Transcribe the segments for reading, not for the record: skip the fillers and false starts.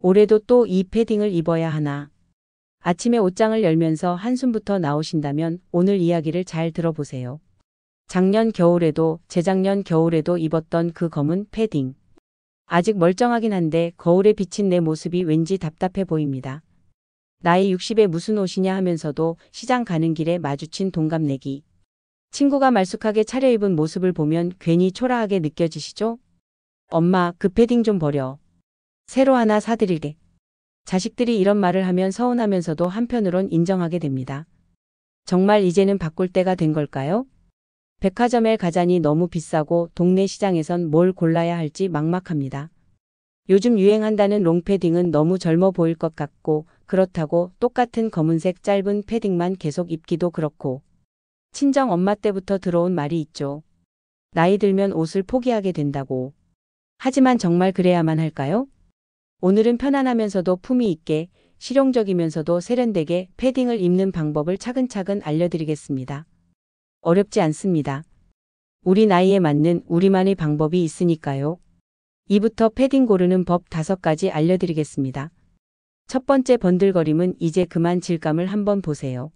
올해도 또 이 패딩을 입어야 하나. 아침에 옷장을 열면서 한숨부터 나오신다면 오늘 이야기를 잘 들어보세요. 작년 겨울에도 재작년 겨울에도 입었던 그 검은 패딩. 아직 멀쩡하긴 한데 거울에 비친 내 모습이 왠지 답답해 보입니다. 나이 60에 무슨 옷이냐 하면서도 시장 가는 길에 마주친 동갑내기. 친구가 말쑥하게 차려입은 모습을 보면 괜히 초라하게 느껴지시죠? 엄마, 그 패딩 좀 버려. 새로 하나 사드리게. 자식들이 이런 말을 하면 서운하면서도 한편으론 인정하게 됩니다. 정말 이제는 바꿀 때가 된 걸까요? 백화점에 가자니 너무 비싸고 동네 시장에선 뭘 골라야 할지 막막합니다. 요즘 유행한다는 롱패딩은 너무 젊어 보일 것 같고 그렇다고 똑같은 검은색 짧은 패딩만 계속 입기도 그렇고 친정 엄마 때부터 들어온 말이 있죠. 나이 들면 옷을 포기하게 된다고. 하지만 정말 그래야만 할까요? 오늘은 편안하면서도 품위 있게 실용적이면서도 세련되게 패딩을 입는 방법을 차근차근 알려드리겠습니다. 어렵지 않습니다. 우리 나이에 맞는 우리만의 방법이 있으니까요. 이부터 패딩 고르는 법 5가지 알려드리겠습니다. 첫 번째 번들거림은 이제 그만 질감을 한번 보세요.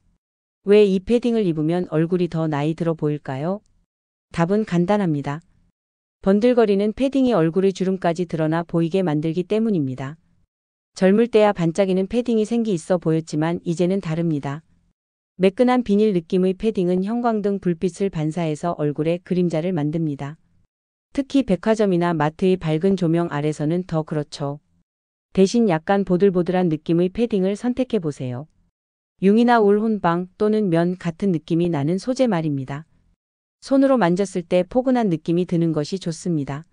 왜 이 패딩을 입으면 얼굴이 더 나이 들어 보일까요? 답은 간단합니다. 번들거리는 패딩이 얼굴의 주름까지 드러나 보이게 만들기 때문입니다. 젊을 때야 반짝이는 패딩이 생기 있어 보였지만 이제는 다릅니다. 매끈한 비닐 느낌의 패딩은 형광등 불빛을 반사해서 얼굴에 그림자를 만듭니다. 특히 백화점이나 마트의 밝은 조명 아래서는 더 그렇죠. 대신 약간 보들보들한 느낌의 패딩을 선택해 보세요. 융이나 울 혼방 또는 면 같은 느낌이 나는 소재 말입니다. 손으로 만졌을 때 포근한 느낌이 드는 것이 좋습니다.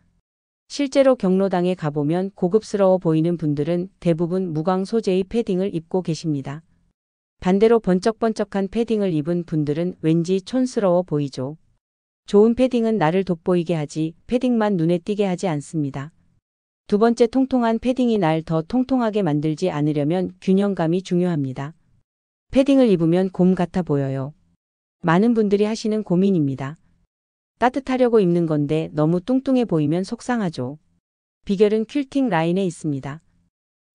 실제로 경로당에 가보면 고급스러워 보이는 분들은 대부분 무광 소재의 패딩을 입고 계십니다. 반대로 번쩍번쩍한 패딩을 입은 분들은 왠지 촌스러워 보이죠. 좋은 패딩은 나를 돋보이게 하지 패딩만 눈에 띄게 하지 않습니다. 두 번째, 통통한 패딩이 날 더 통통하게 만들지 않으려면 균형감이 중요합니다. 패딩을 입으면 곰 같아 보여요. 많은 분들이 하시는 고민입니다. 따뜻하려고 입는 건데 너무 뚱뚱해 보이면 속상하죠. 비결은 퀼팅 라인에 있습니다.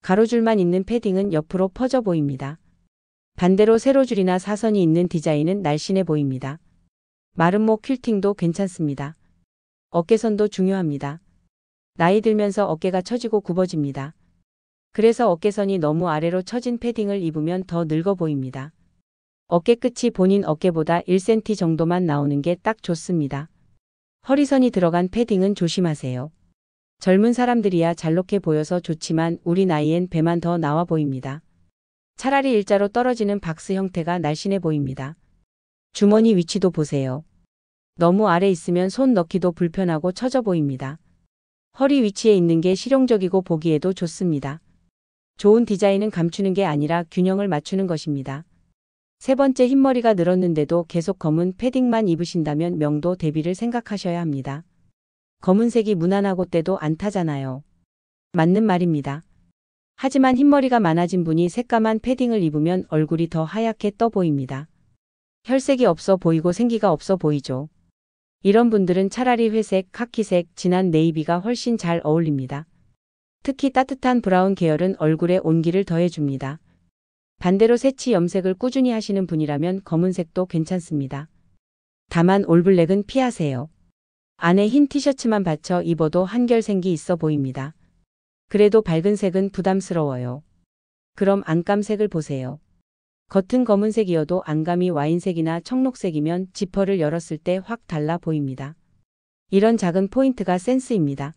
가로줄만 있는 패딩은 옆으로 퍼져 보입니다. 반대로 세로줄이나 사선이 있는 디자인은 날씬해 보입니다. 마름모 퀼팅도 괜찮습니다. 어깨선도 중요합니다. 나이 들면서 어깨가 처지고 굽어집니다. 그래서 어깨선이 너무 아래로 처진 패딩을 입으면 더 늙어 보입니다. 어깨 끝이 본인 어깨보다 1cm 정도만 나오는 게 딱 좋습니다. 허리선이 들어간 패딩은 조심하세요. 젊은 사람들이야 잘록해 보여서 좋지만 우리 나이엔 배만 더 나와 보입니다. 차라리 일자로 떨어지는 박스 형태가 날씬해 보입니다. 주머니 위치도 보세요. 너무 아래 있으면 손 넣기도 불편하고 처져 보입니다. 허리 위치에 있는 게 실용적이고 보기에도 좋습니다. 좋은 디자인은 감추는 게 아니라 균형을 맞추는 것입니다. 세 번째, 흰머리가 늘었는데도 계속 검은 패딩만 입으신다면 명도 대비를 생각하셔야 합니다. 검은색이 무난하고 때도 안 타잖아요. 맞는 말입니다. 하지만 흰머리가 많아진 분이 새까만 패딩을 입으면 얼굴이 더 하얗게 떠 보입니다. 혈색이 없어 보이고 생기가 없어 보이죠. 이런 분들은 차라리 회색, 카키색, 진한 네이비가 훨씬 잘 어울립니다. 특히 따뜻한 브라운 계열은 얼굴에 온기를 더해줍니다. 반대로 새치 염색을 꾸준히 하시는 분이라면 검은색도 괜찮습니다. 다만 올블랙은 피하세요. 안에 흰 티셔츠만 받쳐 입어도 한결생기 있어 보입니다. 그래도 밝은 색은 부담스러워요. 그럼 안감색을 보세요. 겉은 검은색이어도 안감이 와인색이나 청록색이면 지퍼를 열었을 때 확 달라 보입니다. 이런 작은 포인트가 센스입니다.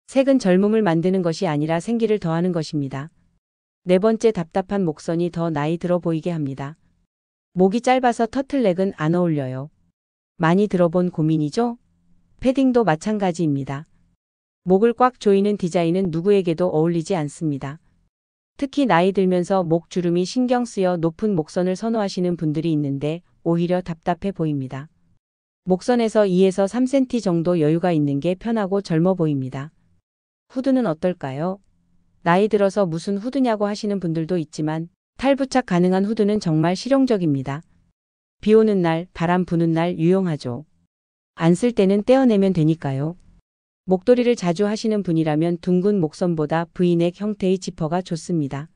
색은 젊음을 만드는 것이 아니라 생기를 더하는 것입니다. 네 번째, 답답한 목선이 더 나이 들어 보이게 합니다. 목이 짧아서 터틀넥은 안 어울려요. 많이 들어본 고민이죠? 패딩도 마찬가지입니다. 목을 꽉 조이는 디자인은 누구에게도 어울리지 않습니다. 특히 나이 들면서 목 주름이 신경 쓰여 높은 목선을 선호하시는 분들이 있는데 오히려 답답해 보입니다. 목선에서 2에서 3cm 정도 여유가 있는 게 편하고 젊어 보입니다. 후드는 어떨까요? 나이 들어서 무슨 후드냐고 하시는 분들도 있지만 탈부착 가능한 후드는 정말 실용적입니다. 비 오는 날, 바람 부는 날 유용하죠. 안 쓸 때는 떼어내면 되니까요. 목도리를 자주 하시는 분이라면 둥근 목선보다 V넥 형태의 지퍼가 좋습니다.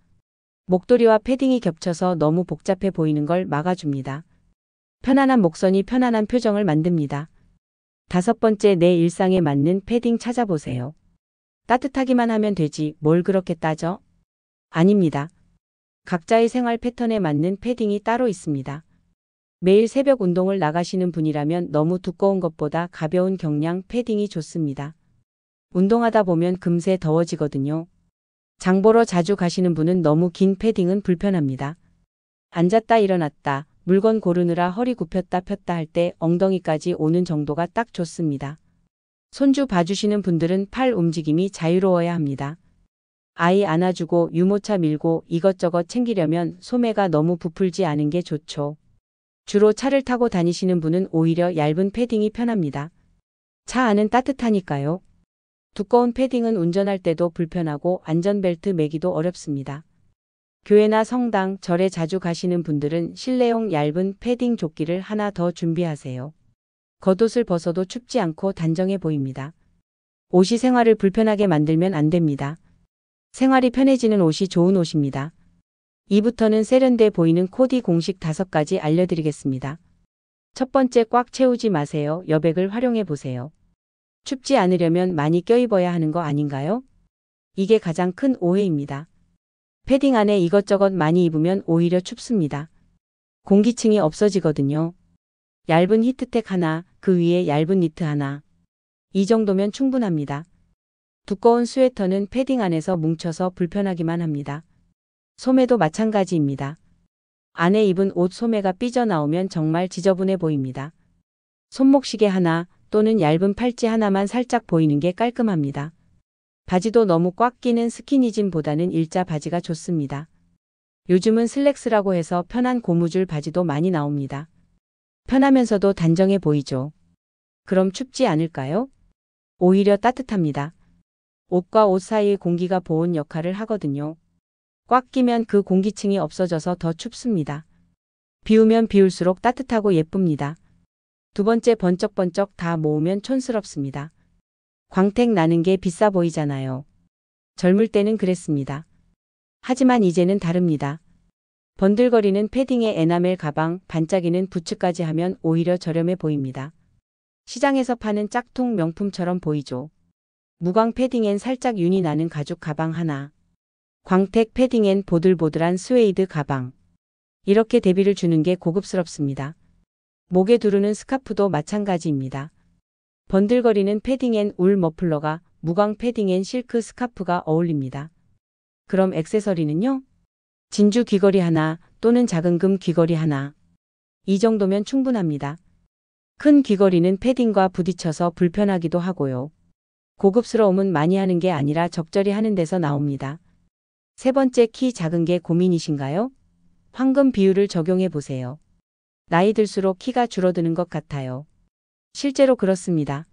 목도리와 패딩이 겹쳐서 너무 복잡해 보이는 걸 막아줍니다. 편안한 목선이 편안한 표정을 만듭니다. 5번째, 내 일상에 맞는 패딩 찾아보세요. 따뜻하기만 하면 되지 뭘 그렇게 따져? 아닙니다. 각자의 생활 패턴에 맞는 패딩이 따로 있습니다. 매일 새벽 운동을 나가시는 분이라면 너무 두꺼운 것보다 가벼운 경량 패딩이 좋습니다. 운동하다 보면 금세 더워지거든요. 장 보러 자주 가시는 분은 너무 긴 패딩은 불편합니다. 앉았다 일어났다, 물건 고르느라 허리 굽혔다 폈다 할 때 엉덩이까지 오는 정도가 딱 좋습니다. 손주 봐주시는 분들은 팔 움직임이 자유로워야 합니다. 아이 안아주고 유모차 밀고 이것저것 챙기려면 소매가 너무 부풀지 않은 게 좋죠. 주로 차를 타고 다니시는 분은 오히려 얇은 패딩이 편합니다. 차 안은 따뜻하니까요. 두꺼운 패딩은 운전할 때도 불편하고 안전벨트 매기도 어렵습니다. 교회나 성당, 절에 자주 가시는 분들은 실내용 얇은 패딩 조끼를 하나 더 준비하세요. 겉옷을 벗어도 춥지 않고 단정해 보입니다. 옷이 생활을 불편하게 만들면 안 됩니다. 생활이 편해지는 옷이 좋은 옷입니다. 2부터는 세련돼 보이는 코디 공식 5가지 알려드리겠습니다. 첫 번째, 꽉 채우지 마세요. 여백을 활용해 보세요. 춥지 않으려면 많이 껴입어야 하는 거 아닌가요? 이게 가장 큰 오해입니다. 패딩 안에 이것저것 많이 입으면 오히려 춥습니다. 공기층이 없어지거든요. 얇은 히트텍 하나, 그 위에 얇은 니트 하나. 이 정도면 충분합니다. 두꺼운 스웨터는 패딩 안에서 뭉쳐서 불편하기만 합니다. 소매도 마찬가지입니다. 안에 입은 옷 소매가 삐져나오면 정말 지저분해 보입니다. 손목시계 하나 또는 얇은 팔찌 하나만 살짝 보이는 게 깔끔합니다. 바지도 너무 꽉 끼는 스키니진보다는 일자 바지가 좋습니다. 요즘은 슬랙스라고 해서 편한 고무줄 바지도 많이 나옵니다. 편하면서도 단정해 보이죠. 그럼 춥지 않을까요? 오히려 따뜻합니다. 옷과 옷 사이의 공기가 보온 역할을 하거든요. 꽉 끼면 그 공기층이 없어져서 더 춥습니다. 비우면 비울수록 따뜻하고 예쁩니다. 두 번째, 번쩍번쩍 다 모으면 촌스럽습니다. 광택 나는 게 비싸 보이잖아요. 젊을 때는 그랬습니다. 하지만 이제는 다릅니다. 번들거리는 패딩에 에나멜 가방, 반짝이는 부츠까지 하면 오히려 저렴해 보입니다. 시장에서 파는 짝퉁 명품처럼 보이죠. 무광 패딩엔 살짝 윤이 나는 가죽 가방 하나. 광택 패딩엔 보들보들한 스웨이드 가방. 이렇게 대비를 주는 게 고급스럽습니다. 목에 두르는 스카프도 마찬가지입니다. 번들거리는 패딩엔 울 머플러가, 무광 패딩엔 실크 스카프가 어울립니다. 그럼 액세서리는요? 진주 귀걸이 하나 또는 작은 금 귀걸이 하나. 이 정도면 충분합니다. 큰 귀걸이는 패딩과 부딪혀서 불편하기도 하고요. 고급스러움은 많이 하는 게 아니라 적절히 하는 데서 나옵니다. 세 번째, 키 작은 게 고민이신가요? 황금 비율을 적용해 보세요. 나이 들수록 키가 줄어드는 것 같아요. 실제로 그렇습니다.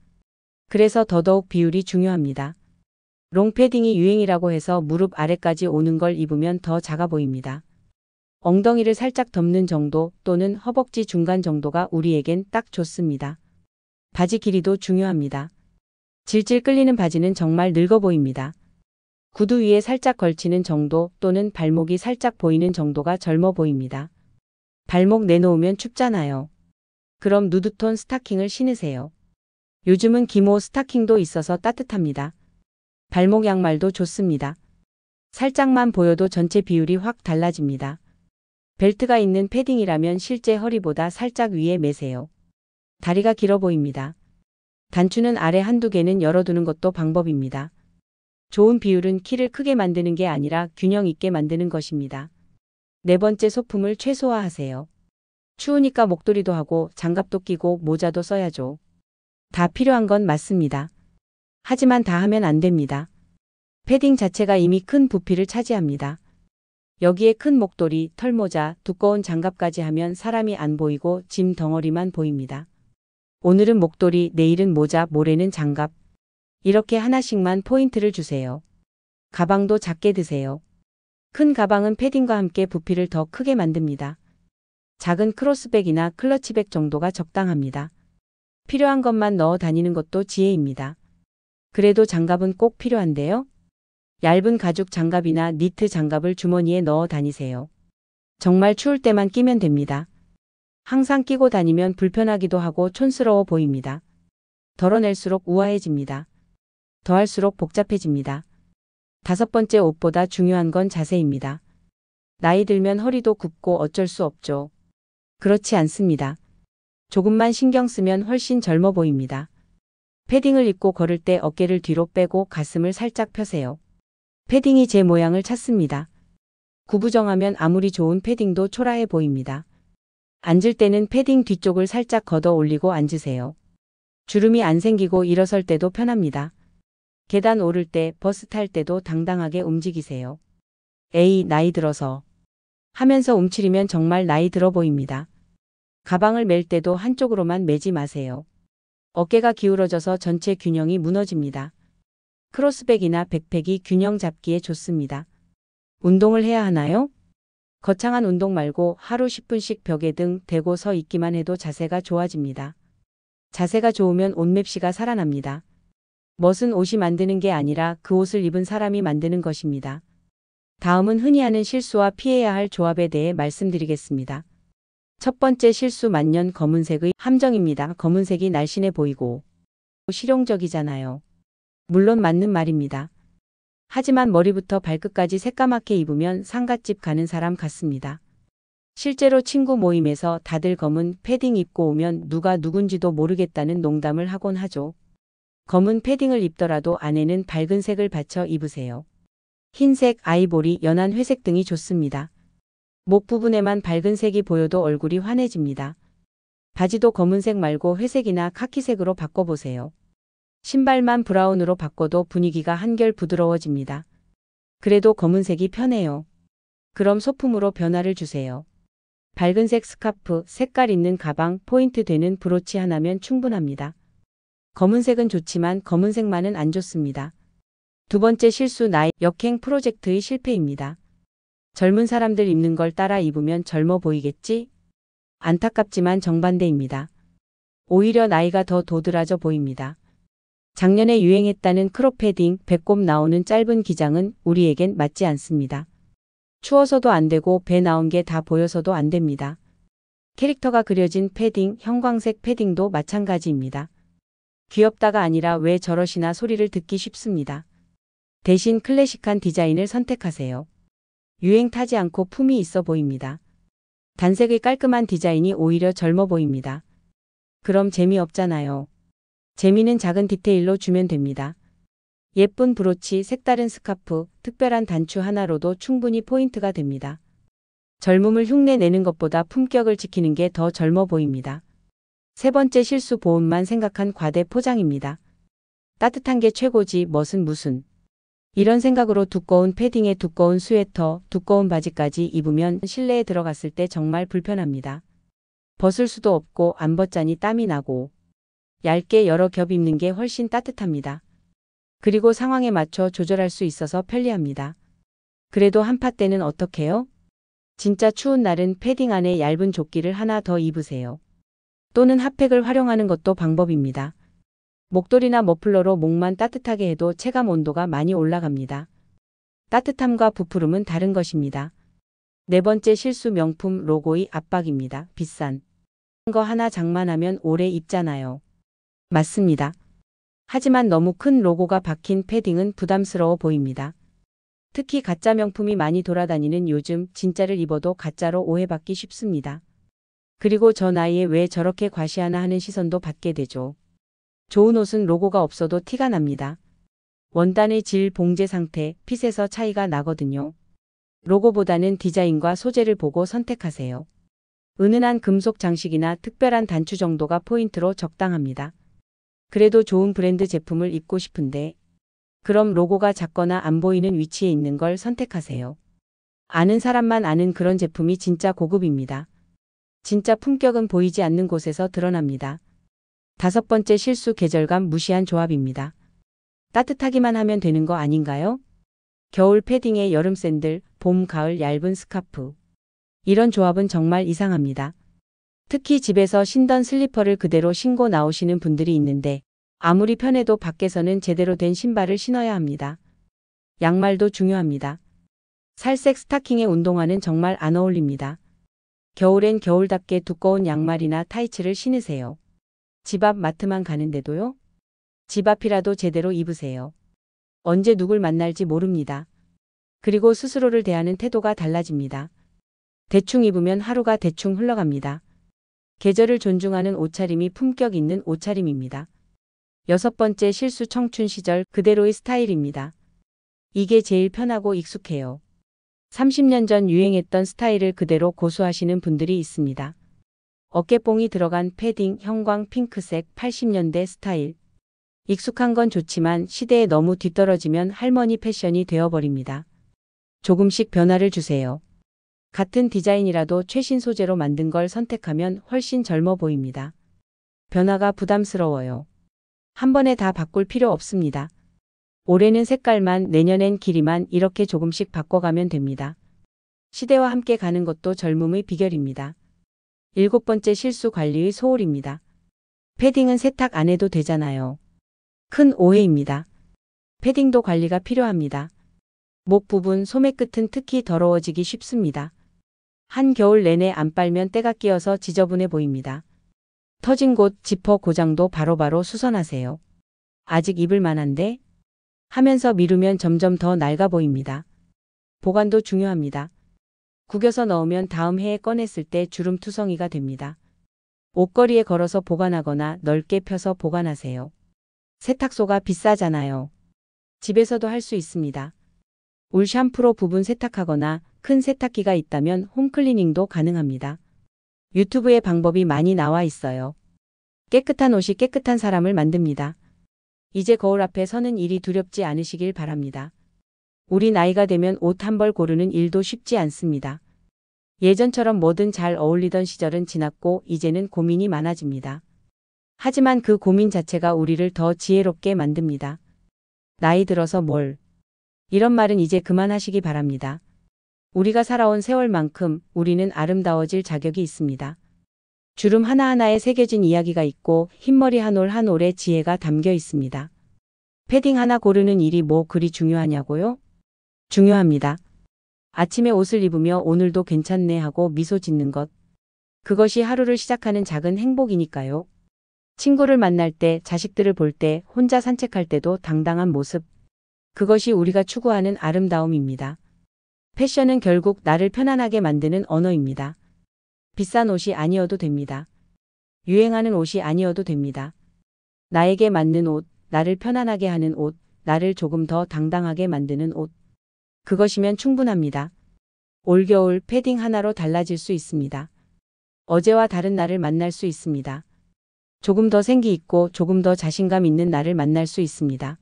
그래서 더더욱 비율이 중요합니다. 롱패딩이 유행이라고 해서 무릎 아래까지 오는 걸 입으면 더 작아 보입니다. 엉덩이를 살짝 덮는 정도 또는 허벅지 중간 정도가 우리에겐 딱 좋습니다. 바지 길이도 중요합니다. 질질 끌리는 바지는 정말 늙어 보입니다. 구두 위에 살짝 걸치는 정도 또는 발목이 살짝 보이는 정도가 젊어 보입니다. 발목 내놓으면 춥잖아요. 그럼 누드톤 스타킹을 신으세요. 요즘은 기모 스타킹도 있어서 따뜻합니다. 발목 양말도 좋습니다. 살짝만 보여도 전체 비율이 확 달라집니다. 벨트가 있는 패딩이라면 실제 허리보다 살짝 위에 매세요. 다리가 길어 보입니다. 단추는 아래 한두 개는 열어두는 것도 방법입니다. 좋은 비율은 키를 크게 만드는 게 아니라 균형 있게 만드는 것입니다. 네 번째, 소품을 최소화하세요. 추우니까 목도리도 하고 장갑도 끼고 모자도 써야죠. 다 필요한 건 맞습니다. 하지만 다 하면 안 됩니다. 패딩 자체가 이미 큰 부피를 차지합니다. 여기에 큰 목도리, 털모자, 두꺼운 장갑까지 하면 사람이 안 보이고 짐 덩어리만 보입니다. 오늘은 목도리, 내일은 모자, 모레는 장갑. 이렇게 하나씩만 포인트를 주세요. 가방도 작게 드세요. 큰 가방은 패딩과 함께 부피를 더 크게 만듭니다. 작은 크로스백이나 클러치백 정도가 적당합니다. 필요한 것만 넣어 다니는 것도 지혜입니다. 그래도 장갑은 꼭 필요한데요. 얇은 가죽 장갑이나 니트 장갑을 주머니에 넣어 다니세요. 정말 추울 때만 끼면 됩니다. 항상 끼고 다니면 불편하기도 하고 촌스러워 보입니다. 덜어낼수록 우아해집니다. 더할수록 복잡해집니다. 5번째, 옷보다 중요한 건 자세입니다. 나이 들면 허리도 굽고 어쩔 수 없죠. 그렇지 않습니다. 조금만 신경 쓰면 훨씬 젊어 보입니다. 패딩을 입고 걸을 때 어깨를 뒤로 빼고 가슴을 살짝 펴세요. 패딩이 제 모양을 찾습니다. 구부정하면 아무리 좋은 패딩도 초라해 보입니다. 앉을 때는 패딩 뒤쪽을 살짝 걷어 올리고 앉으세요. 주름이 안 생기고 일어설 때도 편합니다. 계단 오를 때, 버스 탈 때도 당당하게 움직이세요. 에이, 나이 들어서 하면서 움츠리면 정말 나이 들어 보입니다. 가방을 멜 때도 한쪽으로만 매지 마세요. 어깨가 기울어져서 전체 균형이 무너집니다. 크로스백이나 백팩이 균형 잡기에 좋습니다. 운동을 해야 하나요? 거창한 운동 말고 하루 10분씩 벽에 등 대고 서 있기만 해도 자세가 좋아집니다. 자세가 좋으면 옷맵시가 살아납니다. 멋은 옷이 만드는 게 아니라 그 옷을 입은 사람이 만드는 것입니다. 다음은 흔히 하는 실수와 피해야 할 조합에 대해 말씀드리겠습니다. 첫 번째 실수, 만년 검은색의 함정입니다. 검은색이 날씬해 보이고 실용적이잖아요. 물론 맞는 말입니다. 하지만 머리부터 발끝까지 새까맣게 입으면 상갓집 가는 사람 같습니다. 실제로 친구 모임에서 다들 검은 패딩 입고 오면 누가 누군지도 모르겠다는 농담을 하곤 하죠. 검은 패딩을 입더라도 안에는 밝은 색을 받쳐 입으세요. 흰색, 아이보리, 연한 회색 등이 좋습니다. 목 부분에만 밝은 색이 보여도 얼굴이 환해집니다. 바지도 검은색 말고 회색이나 카키색으로 바꿔보세요. 신발만 브라운으로 바꿔도 분위기가 한결 부드러워집니다. 그래도 검은색이 편해요. 그럼 소품으로 변화를 주세요. 밝은색 스카프, 색깔 있는 가방, 포인트 되는 브로치 하나면 충분합니다. 검은색은 좋지만 검은색만은 안 좋습니다. 두 번째 실수, 나이 역행 프로젝트의 실패입니다. 젊은 사람들 입는 걸 따라 입으면 젊어 보이겠지? 안타깝지만 정반대입니다. 오히려 나이가 더 도드라져 보입니다. 작년에 유행했다는 크롭 패딩, 배꼽 나오는 짧은 기장은 우리에겐 맞지 않습니다. 추워서도 안 되고 배 나온 게 다 보여서도 안 됩니다. 캐릭터가 그려진 패딩, 형광색 패딩도 마찬가지입니다. 귀엽다가 아니라 왜 저러시나 소리를 듣기 쉽습니다. 대신 클래식한 디자인을 선택하세요. 유행 타지 않고 품이 있어 보입니다. 단색의 깔끔한 디자인이 오히려 젊어 보입니다. 그럼 재미없잖아요. 재미는 작은 디테일로 주면 됩니다. 예쁜 브로치, 색다른 스카프, 특별한 단추 하나로도 충분히 포인트가 됩니다. 젊음을 흉내내는 것보다 품격을 지키는 게 더 젊어 보입니다. 세 번째 실수, 보온만 생각한 과대 포장입니다. 따뜻한 게 최고지 멋은 무슨. 이런 생각으로 두꺼운 패딩에 두꺼운 스웨터, 두꺼운 바지까지 입으면 실내에 들어갔을 때 정말 불편합니다. 벗을 수도 없고 안 벗자니 땀이 나고. 얇게 여러 겹 입는 게 훨씬 따뜻합니다. 그리고 상황에 맞춰 조절할 수 있어서 편리합니다. 그래도 한파 때는 어떡해요? 진짜 추운 날은 패딩 안에 얇은 조끼를 하나 더 입으세요. 또는 핫팩을 활용하는 것도 방법입니다. 목도리나 머플러로 목만 따뜻하게 해도 체감 온도가 많이 올라갑니다. 따뜻함과 부푸름은 다른 것입니다. 네 번째 실수, 명품 로고의 압박입니다. 비싼 거 하나 장만하면 오래 입잖아요. 맞습니다. 하지만 너무 큰 로고가 박힌 패딩은 부담스러워 보입니다. 특히 가짜 명품이 많이 돌아다니는 요즘 진짜를 입어도 가짜로 오해받기 쉽습니다. 그리고 저 나이에 왜 저렇게 과시하나 하는 시선도 받게 되죠. 좋은 옷은 로고가 없어도 티가 납니다. 원단의 질, 봉제 상태, 핏에서 차이가 나거든요. 로고보다는 디자인과 소재를 보고 선택하세요. 은은한 금속 장식이나 특별한 단추 정도가 포인트로 적당합니다. 그래도 좋은 브랜드 제품을 입고 싶은데 그럼 로고가 작거나 안 보이는 위치에 있는 걸 선택하세요. 아는 사람만 아는 그런 제품이 진짜 고급입니다. 진짜 품격은 보이지 않는 곳에서 드러납니다. 다섯 번째 실수, 계절감 무시한 조합입니다. 따뜻하기만 하면 되는 거 아닌가요? 겨울 패딩에 여름 샌들, 봄, 가을 얇은 스카프. 이런 조합은 정말 이상합니다. 특히 집에서 신던 슬리퍼를 그대로 신고 나오시는 분들이 있는데 아무리 편해도 밖에서는 제대로 된 신발을 신어야 합니다. 양말도 중요합니다. 살색 스타킹에 운동화는 정말 안 어울립니다. 겨울엔 겨울답게 두꺼운 양말이나 타이츠를 신으세요. 집 앞 마트만 가는데도요? 집 앞이라도 제대로 입으세요. 언제 누굴 만날지 모릅니다. 그리고 스스로를 대하는 태도가 달라집니다. 대충 입으면 하루가 대충 흘러갑니다. 계절을 존중하는 옷차림이 품격 있는 옷차림입니다. 6번째 실수 청춘 시절 그대로의 스타일입니다. 이게 제일 편하고 익숙해요. 30년 전 유행했던 스타일을 그대로 고수하시는 분들이 있습니다. 어깨뽕이 들어간 패딩, 형광 핑크색 80년대 스타일. 익숙한 건 좋지만 시대에 너무 뒤떨어지면 할머니 패션이 되어버립니다. 조금씩 변화를 주세요. 같은 디자인이라도 최신 소재로 만든 걸 선택하면 훨씬 젊어 보입니다. 변화가 부담스러워요. 한 번에 다 바꿀 필요 없습니다. 올해는 색깔만, 내년엔 길이만 이렇게 조금씩 바꿔가면 됩니다. 시대와 함께 가는 것도 젊음의 비결입니다. 7번째 실수 관리의 소홀입니다. 패딩은 세탁 안 해도 되잖아요. 큰 오해입니다. 패딩도 관리가 필요합니다. 목 부분, 소매 끝은 특히 더러워지기 쉽습니다. 한겨울 내내 안 빨면 때가 끼어서 지저분해 보입니다. 터진 곳, 지퍼 고장도 바로바로 수선하세요. 아직 입을 만한데? 하면서 미루면 점점 더 낡아 보입니다. 보관도 중요합니다. 구겨서 넣으면 다음 해에 꺼냈을 때 주름투성이가 됩니다. 옷걸이에 걸어서 보관하거나 넓게 펴서 보관하세요. 세탁소가 비싸잖아요. 집에서도 할 수 있습니다. 울 샴푸로 부분 세탁하거나 큰 세탁기가 있다면 홈클리닝도 가능합니다. 유튜브에 방법이 많이 나와 있어요. 깨끗한 옷이 깨끗한 사람을 만듭니다. 이제 거울 앞에 서는 일이 두렵지 않으시길 바랍니다. 우리 나이가 되면 옷 한 벌 고르는 일도 쉽지 않습니다. 예전처럼 뭐든 잘 어울리던 시절은 지났고 이제는 고민이 많아집니다. 하지만 그 고민 자체가 우리를 더 지혜롭게 만듭니다. 나이 들어서 뭘? 이런 말은 이제 그만하시기 바랍니다. 우리가 살아온 세월만큼 우리는 아름다워질 자격이 있습니다. 주름 하나하나에 새겨진 이야기가 있고 흰머리 한 올 한 올의 지혜가 담겨 있습니다. 패딩 하나 고르는 일이 뭐 그리 중요하냐고요? 중요합니다. 아침에 옷을 입으며 오늘도 괜찮네 하고 미소 짓는 것. 그것이 하루를 시작하는 작은 행복이니까요. 친구를 만날 때, 자식들을 볼 때, 혼자 산책할 때도 당당한 모습. 그것이 우리가 추구하는 아름다움입니다. 패션은 결국 나를 편안하게 만드는 언어입니다. 비싼 옷이 아니어도 됩니다. 유행하는 옷이 아니어도 됩니다. 나에게 맞는 옷, 나를 편안하게 하는 옷, 나를 조금 더 당당하게 만드는 옷. 그것이면 충분합니다. 올겨울 패딩 하나로 달라질 수 있습니다. 어제와 다른 나를 만날 수 있습니다. 조금 더 생기 있고 조금 더 자신감 있는 나를 만날 수 있습니다.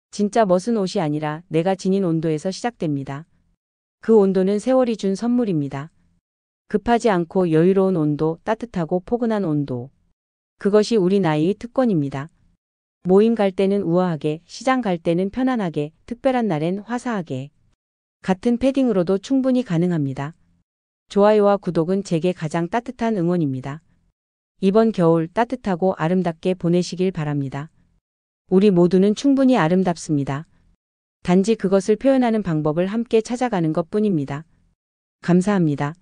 진짜 멋은 옷이 아니라 내가 지닌 온도에서 시작됩니다. 그 온도는 세월이 준 선물입니다. 급하지 않고 여유로운 온도, 따뜻하고 포근한 온도. 그것이 우리 나이의 특권입니다. 모임 갈 때는 우아하게, 시장 갈 때는 편안하게, 특별한 날엔 화사하게. 같은 패딩으로도 충분히 가능합니다. 좋아요와 구독은 제게 가장 따뜻한 응원입니다. 이번 겨울 따뜻하고 아름답게 보내시길 바랍니다. 우리 모두는 충분히 아름답습니다. 단지 그것을 표현하는 방법을 함께 찾아가는 것뿐입니다. 감사합니다.